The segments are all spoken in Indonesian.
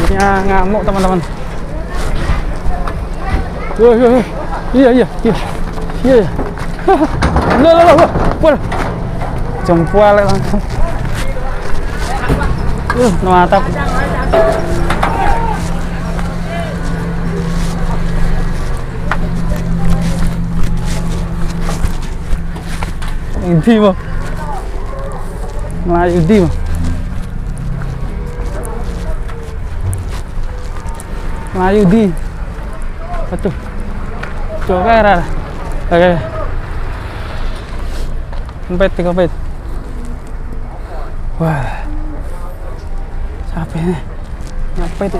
Sapinya ngamuk teman-teman. Iya. Loh. Jempol langsung. Nuatap. Ini mah. Melayu di mah. Melayu di. Betul. Coba era. Oke. Kompet. Wah. Sapi ini. Kompet.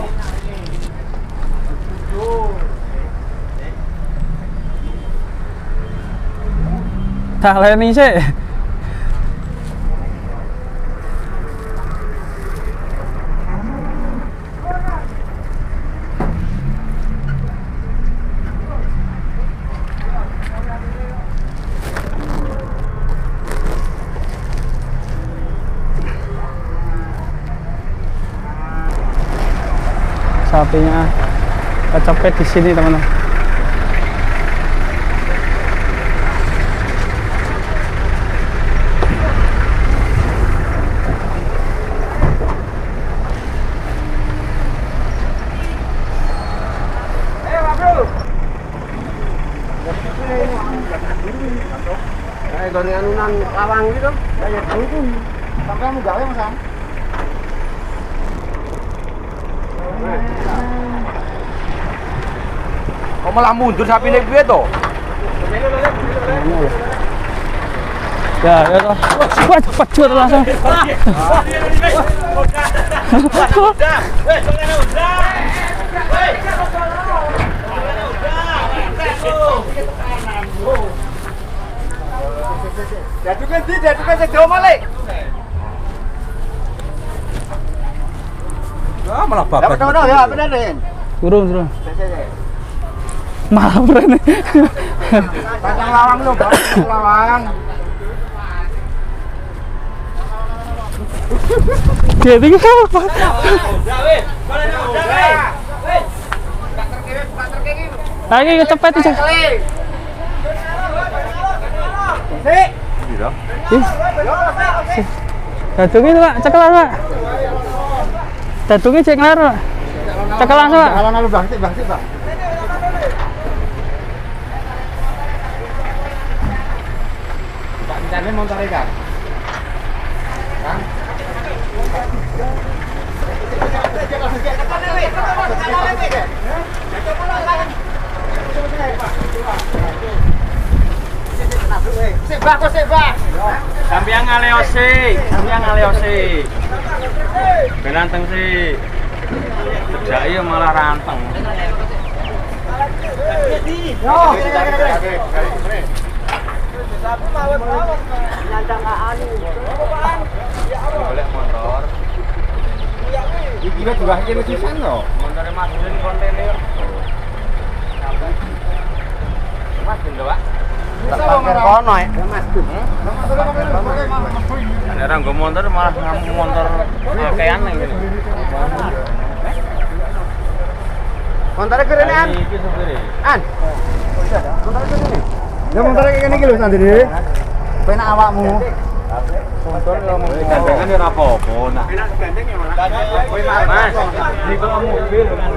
Tak leni sih. Sapinya kecepet di sini teman-teman. Dari anunan lawang gitu, kayak gitu. Sampai kamu gawe Mas Am. Kok malah mundur sapi nek piye to? Ya toh. Wah, cepat langsung. Jatuhkan sejauh malik. Ya malah babat. Ya bener Den. Turun. Malah berani. Pasang lawang lu, pasang lawang. Jadi apa? Lagi kecepet aja. Dadungnya Pak, cekelan Pak. Dadungnya cek lar Pak. Cekelan Pak. Kalau lu bakti Pak. Pak Chandra mau tarik kan? Kan? Sebak. Sampeyan ngaleosi. Benanteng sih. Jaki malah ranteng. Golek motor. Iki juga kene sisan lho. Montore masukin kontainer. Mas Bendo, Pak. Parkir kono ya. Ada orang motor malah ngamuk motor kakean ngene. Montore kene An. Iki supire. An. Montore kene. Ya montore kene iki lho sandiri. Penak awakmu. Motor yo mau gandengan ora apa-apa nak. gandeng ya malah. Mas, niku mobil kan.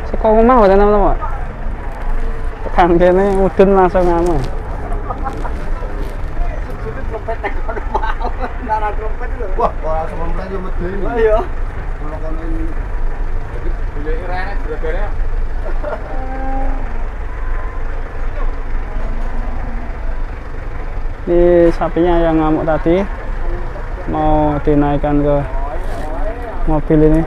Seko omah mboten teman-teman. Tekan kene mudun langsung ngamu. Wah, trompet yo medeni. Oh iya. Kalau kono ini golek rene jregane. Ini sapinya yang ngamuk tadi mau dinaikkan ke mobil ini.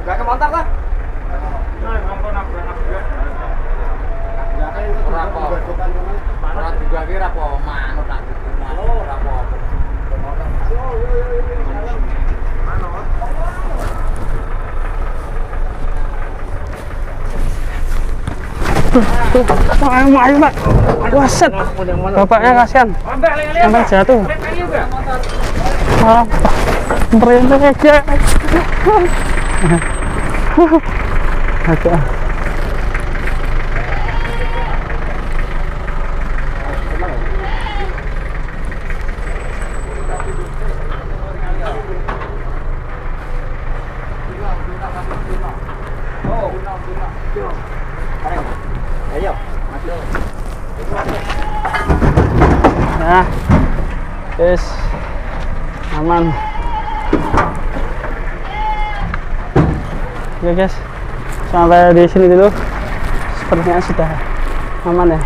Gak kemontar lah. Nah, ampun nabrak. Ora apa. Ayo Pak. Waset. Bapaknya kasihan. Sampai jatuh. Malah merintah aja. Agak. Ya, guys, aman. Oke guys, sampai di sini dulu. Sepertinya sudah aman ya.